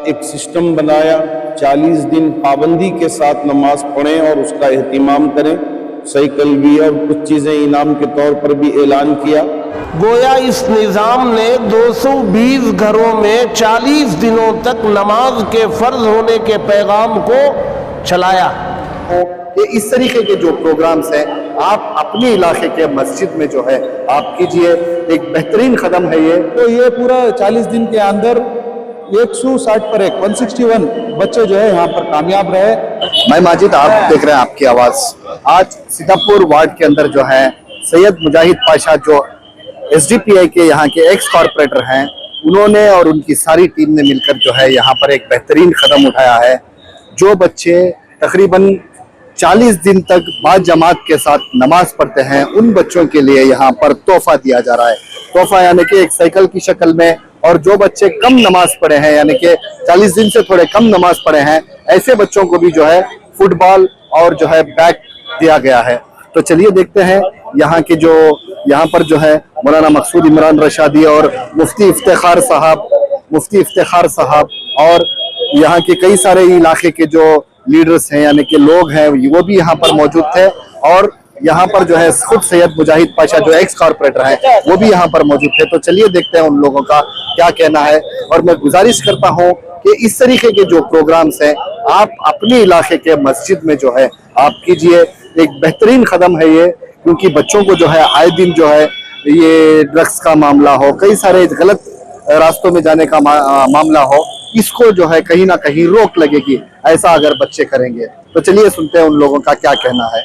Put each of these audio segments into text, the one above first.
एक सिस्टम बनाया, 40 दिन पाबंदी के साथ नमाज पढ़ें और उसका एहतिमाम करें। साइकिल भी और कुछ चीज़ें इनाम के तौर पर भी ऐलान किया। गोया इस निज़ाम ने 220 घरों में 40 दिनों तक नमाज के फर्ज होने के पैगाम को चलाया। ये इस तरीके के जो प्रोग्राम्स हैं आप अपने इलाके के मस्जिद में जो है आप कीजिए, एक बेहतरीन कदम है ये। तो ये पूरा 40 दिन के अंदर 160 पर 161 बच्चे जो है यहाँ पर कामयाब रहे। मैं माजिद, आप देख रहे हैं आपकी आवाज। आज सीतापुर वार्ड के अंदर जो है सैयद मुजाहिद पाशा जो SDPI के यहाँ के एक्स कॉर्पोरेटर हैं, उन्होंने और उनकी सारी टीम ने मिलकर जो है यहाँ पर एक बेहतरीन कदम उठाया है। जो बच्चे तकरीबन 40 दिन तक बाद जमात के साथ नमाज पढ़ते हैं, उन बच्चों के लिए यहाँ पर तोहफा दिया जा रहा है। तोहफा यानी कि एक साइकिल की शक्ल में, और जो बच्चे कम नमाज पढ़े हैं यानी कि 40 दिन से थोड़े कम नमाज पढ़े हैं, ऐसे बच्चों को भी जो है फुटबॉल और जो है बैग दिया गया है। तो चलिए देखते हैं यहाँ के जो यहाँ पर जो है मौलाना मकसूद इमरान रशादी और मुफ्ती इफ्तिखार साहब और यहाँ के कई सारे इलाके के जो लीडर्स हैं यानी कि लोग हैं वो भी यहाँ पर मौजूद थे। और यहाँ पर जो है खुद सैयद मुजाहिद पाशा जो एक्स कॉर्पोरेटर हैं वो भी यहाँ पर मौजूद थे। तो चलिए देखते हैं उन लोगों का क्या कहना है। और मैं गुजारिश करता हूँ कि इस तरीके के जो प्रोग्राम्स हैं आप अपने इलाके के मस्जिद में जो है आप कीजिए, एक बेहतरीन कदम है ये, क्योंकि बच्चों को जो है आए दिन जो है ये ड्रग्स का मामला हो, कई सारे गलत रास्तों में जाने का मामला हो, इसको जो है कहीं ना कहीं रोक लगेगी ऐसा अगर बच्चे करेंगे। तो चलिए सुनते हैं उन लोगों का क्या कहना है।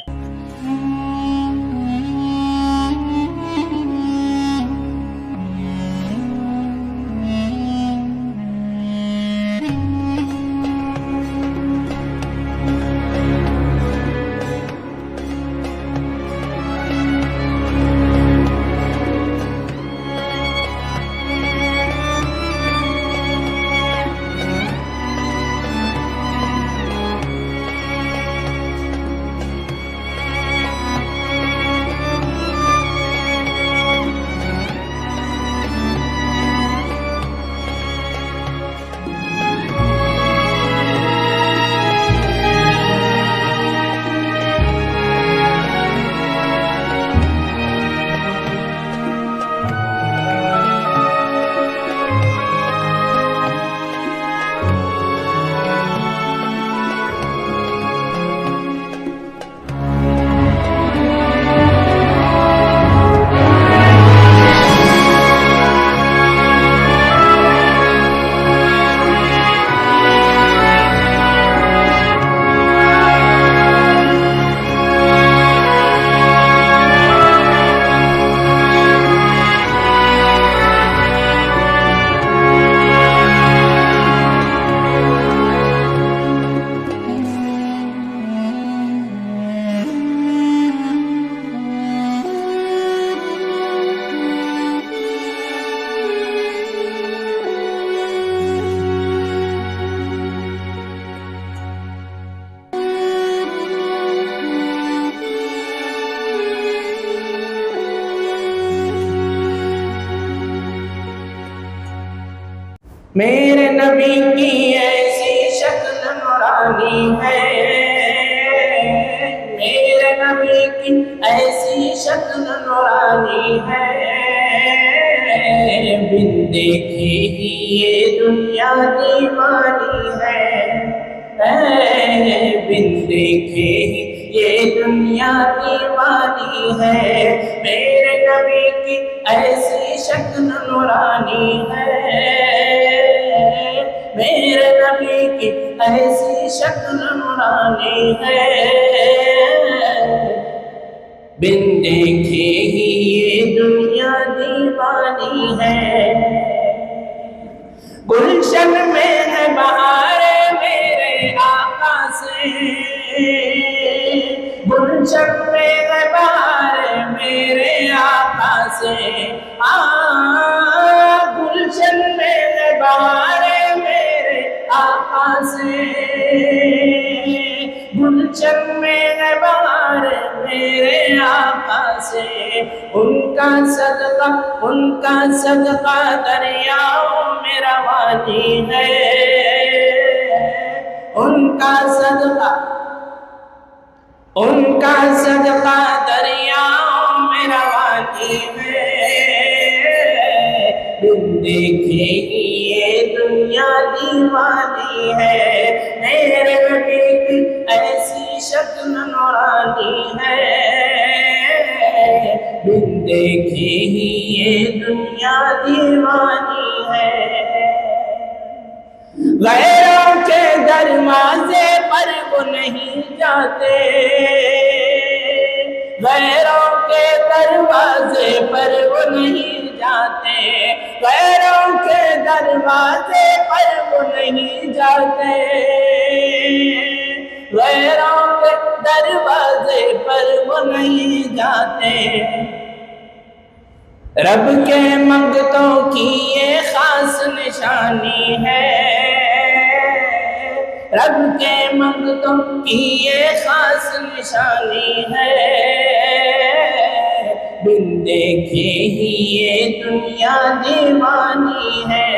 मेरे नबी की ऐसी शक्ल नूरानी है, मेरे नबी की ऐसी शक्ल नूरानी है, बिन देखे ही ये दुनिया दीवानी है, बिन देखे ही ये दुनिया दीवानी है। मेरे नबी की ऐसी शक्ल नूरानी है, मेरे नबी की ऐसी शक्ल नूरानी है, बिन देखे ही ये दुनिया दीवानी है। गुलशन में है बहारे मेरे आका से, गुलशन में है बहारे मेरे आका से, गुलशन में है बहारे मेरे आका से, गुलशन में है बहारे मेरे आका से। उनका सदका दरियाओं में रवानी है, उनका सदका दरियाओं में रवानी है। बिन देखे ही ये दुनिया दीवानी है। मेरे नबी की ऐसी शक्ल नूरानी है। बिन देखे ही ये दुनिया दीवानी है। गैरों के दरवाजे पर वो नहीं जाते। गैरों के दरवाजे पर वो नहीं जाते। गैरों के दरवाजे पर वो नहीं जाते। गैरों के दरवाजे पर वो नहीं जाते। रब के मंगतों की ये खास निशानी है। रब के मंगतों की ये खास निशानी है। बिन देखे ही ये दुनिया दीवानी है।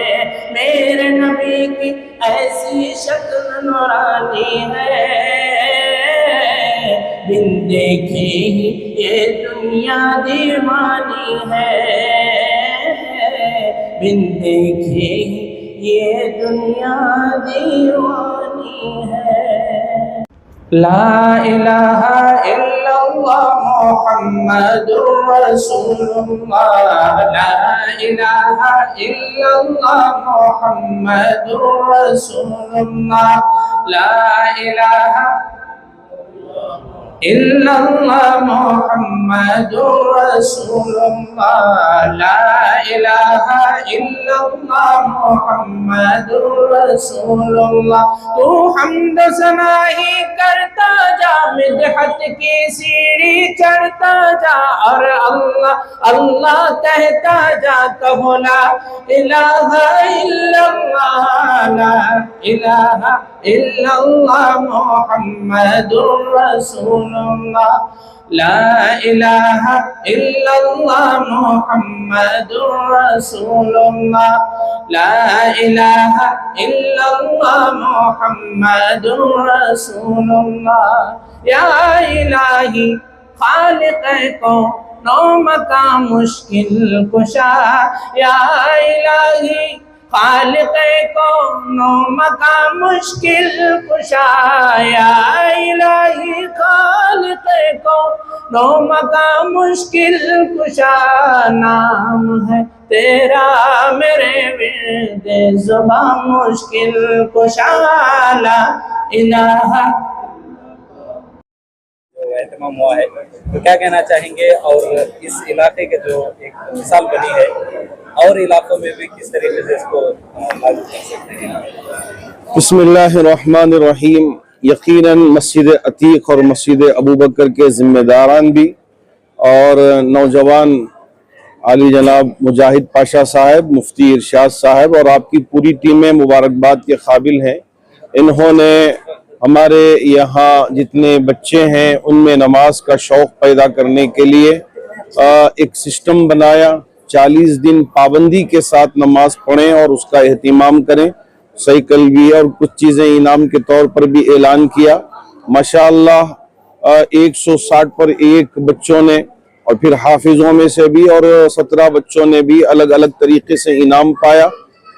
मेरे नबी की ऐसी शक्ल नूरानी है। बिन देखे ही ये दुनिया दीवानी है। बिन देखे ही ये दुनिया दीवानी है। ला इलाहा इल्लल्लाह मुहम्मदुर रसूलुल्लाह। ला इलाहा इल्लल्लाह मुहम्मदुर रसूलुल्लाह। ला इलाहा इल्लल्लाह मुहम्मदुर रसूलुल्लाह। ला इलाहा इल्लल्लाह मुहम्मदुर रसूलुल्लाह। तू हम्द सना ही करता जा, मिदहत की सीढ़ी चढ़ता जा और अल्लाह अल्लाह कहता जा। कहो ला इलाहा इल्लल्लाह। ला इलाहा इल्लल्लाह मुहम्मदुर रसूलुल्लाह। ला इलाहा इल्लल्लाह मुहम्मदुर रसूलुल्लाह। ला इलाहा इल्लल्लाह मुहम्मदुर रसूलुल्लाह। या इलाही खालिक़ को नो मकाम मुश्किल कुशा। या इलाही खालिक़ को नो मकाम मुश्किल कुशा। या इलाही खालिक़ को नो मकाम मुश्किल कुशा। नाम है तेरा मेरे विर्दे ज़ुबां मुश्किल कुशा। ला इलाहा। एहतमाम हुआ है तो क्या कहना चाहेंगे, और इस इलाके के जो एक मिसाल बनी है और इलाकों में भी किस तरीके से इसको लागू कर सकते हैं? बिस्मिल्लाहिर्रहमानिर्रहीम। यकीनन मस्जिद अतीक और मस्जिद अबू बकर के ज़िम्मेदारान भी और नौजवान आली जनाब मुजाहिद पाशा साहब, मुफ्ती इरशाद साहब और आपकी पूरी टीमें मुबारकबाद के काबिल हैं। इन्होंने हमारे यहाँ जितने बच्चे हैं उनमें नमाज का शौक़ पैदा करने के लिए एक सिस्टम बनाया। 40 दिन पाबंदी के साथ नमाज पढ़ें और उसका एहतिमाम करें। साइकिल भी और कुछ चीज़ें इनाम के तौर पर भी ऐलान किया। माशाअल्लाह 160 पर एक बच्चों ने और फिर हाफिजों में से भी और 17 बच्चों ने भी अलग अलग तरीके से इनाम पाया।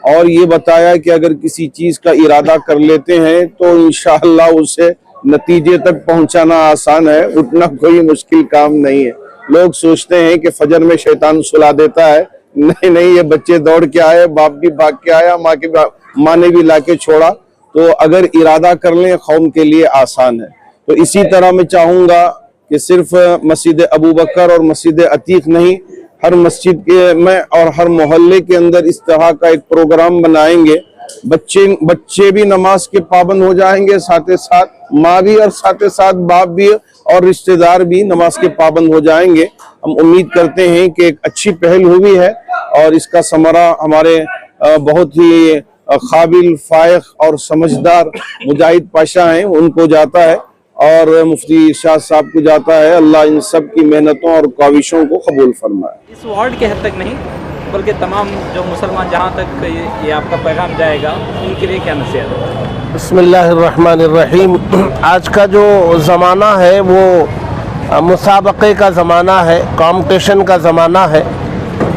और ये बताया कि अगर किसी चीज़ का इरादा कर लेते हैं तो इंशाअल्लाह उसे नतीजे तक पहुंचाना आसान है, उतना कोई मुश्किल काम नहीं है। लोग सोचते हैं कि फजर में शैतान सुला देता है, नहीं नहीं, ये बच्चे दौड़ के आए, बाप भी भाग के आया, माँ ने भी लाके छोड़ा। तो अगर इरादा कर लें कौम के लिए आसान है। तो इसी तरह मैं चाहूँगा कि सिर्फ मस्जिद अबू बकर और मस्जिद अतीक नहीं, हर मस्जिद के में और हर मोहल्ले के अंदर इस तरह का एक प्रोग्राम बनाएंगे। बच्चे भी नमाज के पाबंद हो जाएंगे, साथ ही साथ माँ भी और साथ ही साथ बाप भी और रिश्तेदार भी नमाज के पाबंद हो जाएंगे। हम उम्मीद करते हैं कि एक अच्छी पहल हुई है और इसका समरा हमारे बहुत ही काबिल, फायक और समझदार मुजाहिद पाशा हैं उनको जाता है और मुफ्ती इरशाद साहब को जाता है। अल्लाह इन सब की मेहनतों और काविशों को कबूल फरमाए। इस वार्ड के हद तक नहीं बल्कि तमाम जो मुसलमान जहाँ तक ये आपका पैगाम जाएगा उनके लिए क्या नसीहत है? बिस्मिल्लाहिर्रहमानिर्रहीम। आज का जो ज़माना है वो मुसाबक़े का ज़माना है, कंपटीशन का ज़माना है,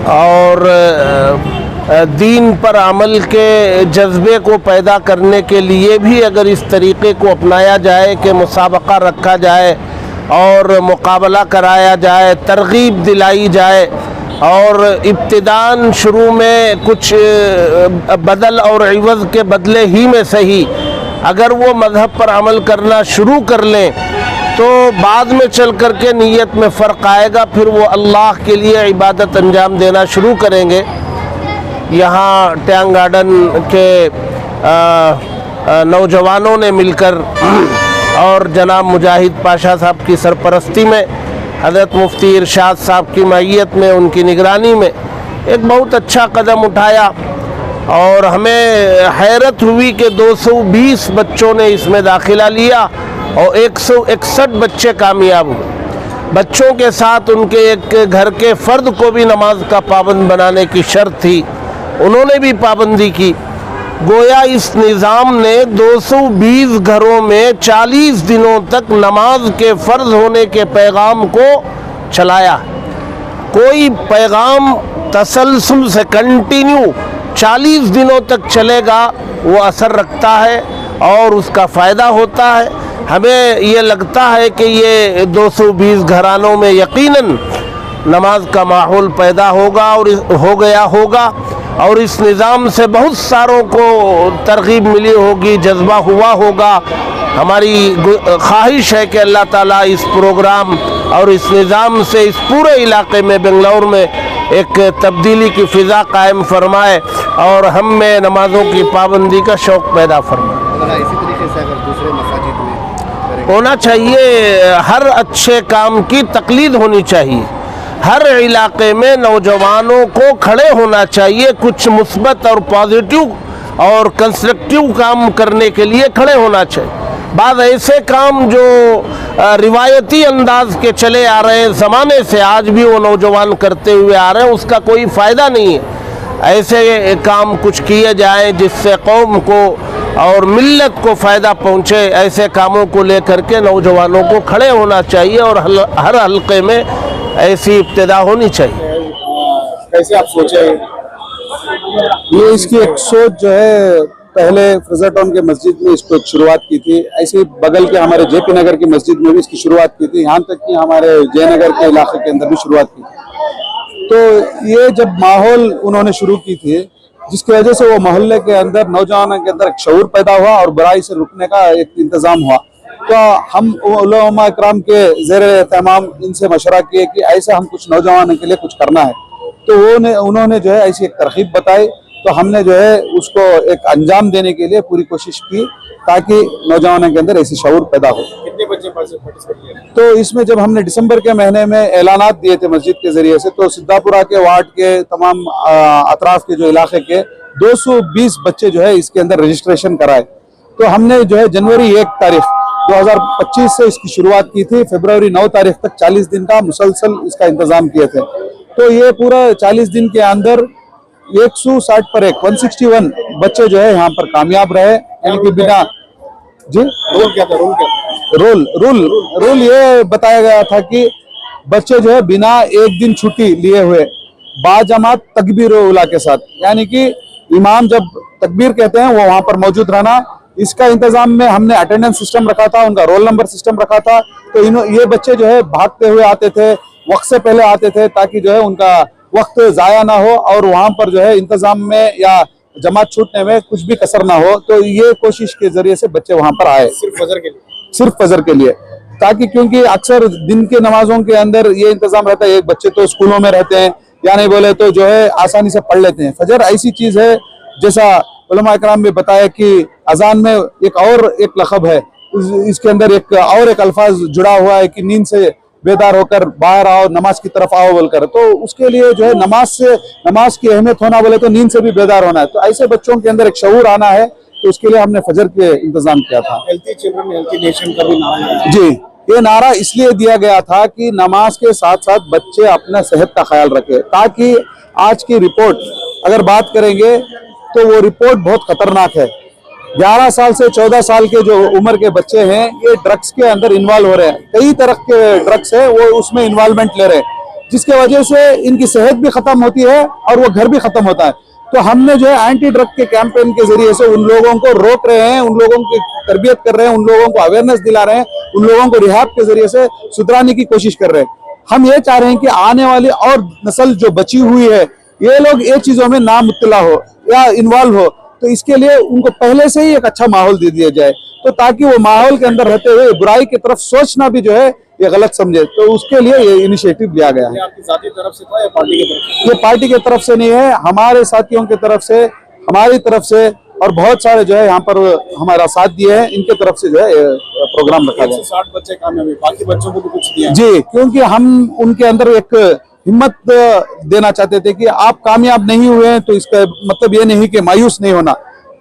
और दीन पर अमल के जज्बे को पैदा करने के लिए भी अगर इस तरीक़े को अपनाया जाए कि मुसाबक़ा रखा जाए और मुकाबला कराया जाए, तरगीब दिलाई जाए, और इब्तिदान शुरू में कुछ बदल और इवज़ के बदले ही में सही अगर वो मज़हब पर अमल करना शुरू कर लें तो बाद में चल कर के नीयत में फ़र्क आएगा, फिर वो अल्लाह के लिए इबादत अंजाम देना शुरू करेंगे। यहाँ टैंक गार्डन के नौजवानों ने मिलकर और जनाब मुजाहिद पाशा साहब की सरपरस्ती में, हज़रत मुफ्ती इरशाद साहब की मैयत में, उनकी निगरानी में एक बहुत अच्छा कदम उठाया, और हमें हैरत हुई कि 220 बच्चों ने इसमें दाखिला लिया और 161 बच्चे कामयाब हुए। बच्चों के साथ उनके एक घर के फ़र्द को भी नमाज का पाबंद बनाने की शर्त थी, उन्होंने भी पाबंदी की। गोया इस निज़ाम ने 220 घरों में 40 दिनों तक नमाज के फ़र्ज होने के पैगाम को चलाया। कोई पैगाम तसलसल से कंटिन्यू 40 दिनों तक चलेगा, वो असर रखता है और उसका फ़ायदा होता है। हमें ये लगता है कि ये 220 घरानों में यकीनन नमाज का माहौल पैदा होगा और हो गया होगा, और इस निज़ाम से बहुत सारों को तरगीब मिली होगी, जज्बा हुआ होगा। हमारी ख्वाहिश है कि अल्लाह ताला इस प्रोग्राम और इस निज़ाम से इस पूरे इलाके में, बेंगलुरु में एक तब्दीली की फ़िज़ा कायम फरमाए और हम में नमाज़ों की पाबंदी का शौक़ पैदा फरमाए। इसी तरीके से अगर दूसरे मसाजिद में होना चाहिए, हर अच्छे काम की तकलीद होनी चाहिए, हर इलाके में नौजवानों को खड़े होना चाहिए, कुछ मुस्बत और पॉजिटिव और कंस्ट्रक्टिव काम करने के लिए खड़े होना चाहिए। बाद ऐसे काम जो रिवायती अंदाज के चले आ रहे हैं ज़माने से, आज भी वो नौजवान करते हुए आ रहे हैं, उसका कोई फ़ायदा नहीं है। ऐसे काम कुछ किए जाएं जिससे कौम को और मिल्लत को फ़ायदा पहुँचे, ऐसे कामों को लेकर के नौजवानों को खड़े होना चाहिए और हर हल्के में ऐसी इब्तिदा होनी चाहिए। कैसे आप सोचे ये इसकी एक सोच जो है, पहले फ्रेजर टाउन के मस्जिद में इसको शुरुआत की थी, ऐसे बगल के हमारे जेपी नगर की मस्जिद में भी इसकी शुरुआत की थी, यहाँ तक कि हमारे जयनगर के इलाके के अंदर भी शुरुआत की थी। तो ये जब माहौल उन्होंने शुरू की थी, जिसकी वजह से वो मोहल्ले के अंदर नौजवानों के अंदर एक शऊर पैदा हुआ और बुराई से रुकने का एक इंतजाम हुआ। तो हम उलमा इकराम के ज़ेर एहतमाम इनसे मशवरा किए कि ऐसा हम कुछ नौजवानों के लिए कुछ करना है, तो उन्होंने जो है ऐसी एक तरकीब बताई, तो हमने जो है उसको एक अंजाम देने के लिए पूरी कोशिश की ताकि नौजवानों के अंदर ऐसी शऊर पैदा हो। कितने बच्चे पार्टिसिपेट किए? तो इसमें जब हमने दिसंबर के महीने में ऐलानात दिए थे मस्जिद के जरिए से, तो सिद्धापुरा के वार्ड के तमाम अतराफ के जो इलाके के 220 बच्चे जो है इसके अंदर रजिस्ट्रेशन कराए। तो हमने जो है जनवरी 1 तारीख 2025 से इसकी शुरुआत की थी, फरवरी 9 तारीख तक 40 दिन का मुसलसल इसका इंतजाम किए थे। तो ये पूरा 40 दिन के अंदर 160 पर 161 बच्चे जो है यहाँ पर कामयाब रहे, यानी कि बिना जी रोल क्या था? रूल ये बताया गया था कि बच्चे जो है बिना एक दिन छुट्टी लिए हुए बाजमात तकबीर उला के साथ, यानी कि इमाम जब तकबीर कहते हैं वो वहां पर मौजूद रहना, इसका इंतजाम में हमने अटेंडेंस सिस्टम रखा था, उनका रोल नंबर सिस्टम रखा था। तो ये बच्चे जो है भागते हुए आते थे, वक्त से पहले आते थे, ताकि जो है उनका वक्त जाया ना हो और वहां पर जो है इंतजाम में या जमात छूटने में कुछ भी कसर ना हो। तो ये कोशिश के जरिए से बच्चे वहां पर आए, सिर्फ फजर के लिए, ताकि क्योंकि अक्सर दिन के नमाजों के अंदर ये इंतजाम रहता है, एक बच्चे तो स्कूलों में रहते हैं या नहीं बोले तो जो है आसानी से पढ़ लेते हैं। फजर ऐसी चीज है, जैसा उलमा इकराम भी बताया कि अजान में एक लक़ब है, इसके अंदर एक अल्फाज जुड़ा हुआ है कि नींद से बेदार होकर बाहर आओ, नमाज की तरफ आओ बोलकर। तो उसके लिए जो है नमाज की अहमियत होना बोले तो नींद से भी बेदार होना है। तो ऐसे बच्चों के अंदर एक शऊर आना है, तो उसके लिए हमने फजर के इंतजाम किया था। हेल्थी चिल्ड्रन हेल्थी नेशन का भी नाम है। जी, ये नारा इसलिए दिया गया था कि नमाज के साथ साथ बच्चे अपना सेहत का ख्याल रखें, ताकि आज की रिपोर्ट अगर बात करेंगे तो वो रिपोर्ट बहुत खतरनाक है। 11 साल से 14 साल के जो उम्र के बच्चे हैं ये ड्रग्स के अंदर इन्वॉल्व हो रहे हैं, कई तरह के ड्रग्स है वो उसमें इन्वॉल्वमेंट ले रहे हैं, जिसके वजह से इनकी सेहत भी खत्म होती है और वो घर भी खत्म होता है। तो हमने जो है एंटी ड्रग के कैंपेन के जरिए से उन लोगों को रोक रहे हैं, उन लोगों की तरबियत कर रहे हैं, उन लोगों को अवेयरनेस दिला रहे हैं, उन लोगों को रिहैब के जरिए से सुधराने की कोशिश कर रहे हैं। हम ये चाह रहे हैं कि आने वाली और नस्ल जो बची हुई है ये लोग ये चीजों में ना मुब्तला हो या इन्वॉल्व हो, तो इसके लिए उनको पहले से ही एक अच्छा माहौल दे दिया जाए, तो ताकि वो माहौल के अंदर रहते हुए बुराई की तरफ सोचना भी जो है ये गलत समझे। तो उसके लिए ये इनिशिएटिव लिया गया है। आपकी जाती तरफ से था या पार्टी की तरफ से? ये पार्टी की तरफ से नहीं है, हमारे साथियों की तरफ से, हमारी तरफ से, और बहुत सारे जो है यहाँ पर हमारा साथ दिए हैं, इनके तरफ से जो है प्रोग्राम रखा गया। 160 बच्चे कामयाब हुए, बाकी बच्चों को भी कुछ दिया जी, क्योंकि हम उनके अंदर एक हिम्मत देना चाहते थे कि आप कामयाब नहीं हुए हैं तो इसका मतलब ये नहीं कि मायूस नहीं होना,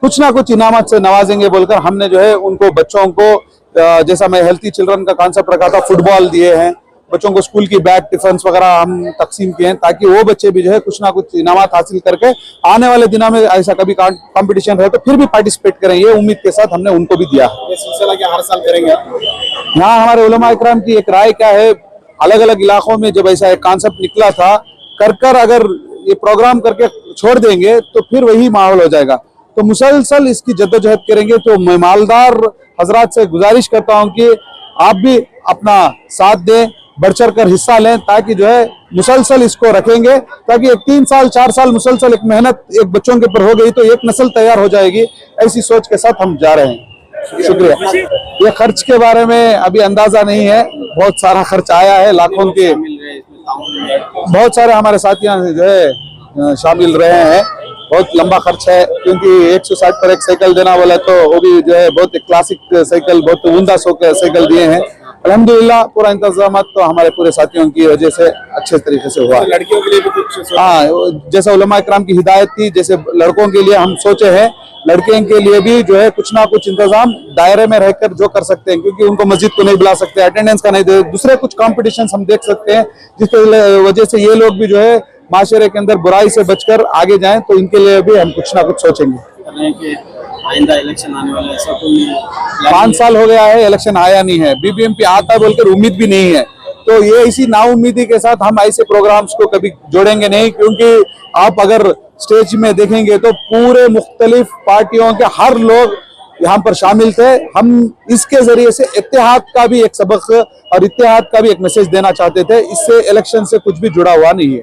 कुछ ना कुछ इनामत से नवाजेंगे बोलकर हमने जो है उनको बच्चों को, जैसा मैं हेल्थी चिल्ड्रन का कॉन्सेप्ट रखा था, फुटबॉल दिए हैं बच्चों को, स्कूल की बैग टिफिन वगैरह हम तकसीम किए हैं, ताकि वो बच्चे भी जो है कुछ ना कुछ इनामत हासिल करके आने वाले दिनों में ऐसा कभी कंपटीशन रहे तो फिर भी पार्टिसिपेट करें, ये उम्मीद के साथ हमने उनको भी दिया। ये सिलसिला क्या हर साल करेंगे आप? यहाँ हमारे उलमा इकराम की एक राय क्या है, अलग अलग इलाकों में जब ऐसा एक कॉन्सेप्ट निकला था, कर अगर ये प्रोग्राम करके छोड़ देंगे तो फिर वही माहौल हो जाएगा, तो मुसलसल इसकी जद्दोजहद करेंगे। तो मैं मालदार हजरात से गुजारिश करता हूं कि आप भी अपना साथ दें, बढ़ चढ़ कर हिस्सा लें, ताकि जो है मुसलसल इसको रखेंगे, ताकि एक 3 साल 4 साल मुसलसल एक मेहनत एक बच्चों के ऊपर हो गई तो एक नस्ल तैयार हो जाएगी, ऐसी सोच के साथ हम जा रहे हैं। शुक्रिया। ये खर्च के बारे में अभी अंदाजा नहीं है, बहुत सारा खर्च आया है, लाखों के बहुत सारे हमारे साथियों जो है शामिल रहे हैं, बहुत लंबा खर्च है, क्योंकि 160 पर एक साइकिल देना बोला तो वो भी जो है बहुत क्लासिक साइकिल, बहुत उम्दा साइकिल दिए हैं। अल्हम्दुलिल्लाह पूरा इंतजाम तो हमारे पूरे साथियों की वजह से अच्छे तरीके से हुआ। लड़कियों के लिए भी कुछ? हाँ, जैसा उलमा इकराम की हिदायत थी, जैसे लड़कों के लिए हम सोचे हैं, लड़कियों के लिए भी जो है कुछ ना कुछ इंतजाम दायरे में रहकर जो कर सकते हैं, क्योंकि उनको मस्जिद को नहीं बुला सकते, अटेंडेंस का नहीं दे, दूसरे कुछ कॉम्पिटिशन हम देख सकते हैं, जिसकी वजह से ये लोग भी जो है माशरे के अंदर बुराई से बचकर आगे जाएं, तो इनके लिए भी हम कुछ ना कुछ सोचेंगे। आइंदा इलेक्शन आने वाला, ऐसा कोई 5 साल हो गया है इलेक्शन आया नहीं है, बीबीएमपी आता है बोलकर उम्मीद भी नहीं है, तो ये इसी नाउम्मीदी के साथ हम ऐसे प्रोग्राम्स को कभी जोड़ेंगे नहीं, क्योंकि आप अगर स्टेज में देखेंगे तो पूरे मुख्तलिफ पार्टियों के हर लोग यहाँ पर शामिल थे। हम इसके जरिए से इत्तेहाद का भी एक सबक और इत्तेहाद का भी एक मैसेज देना चाहते थे, इससे इलेक्शन से कुछ भी जुड़ा हुआ नहीं है।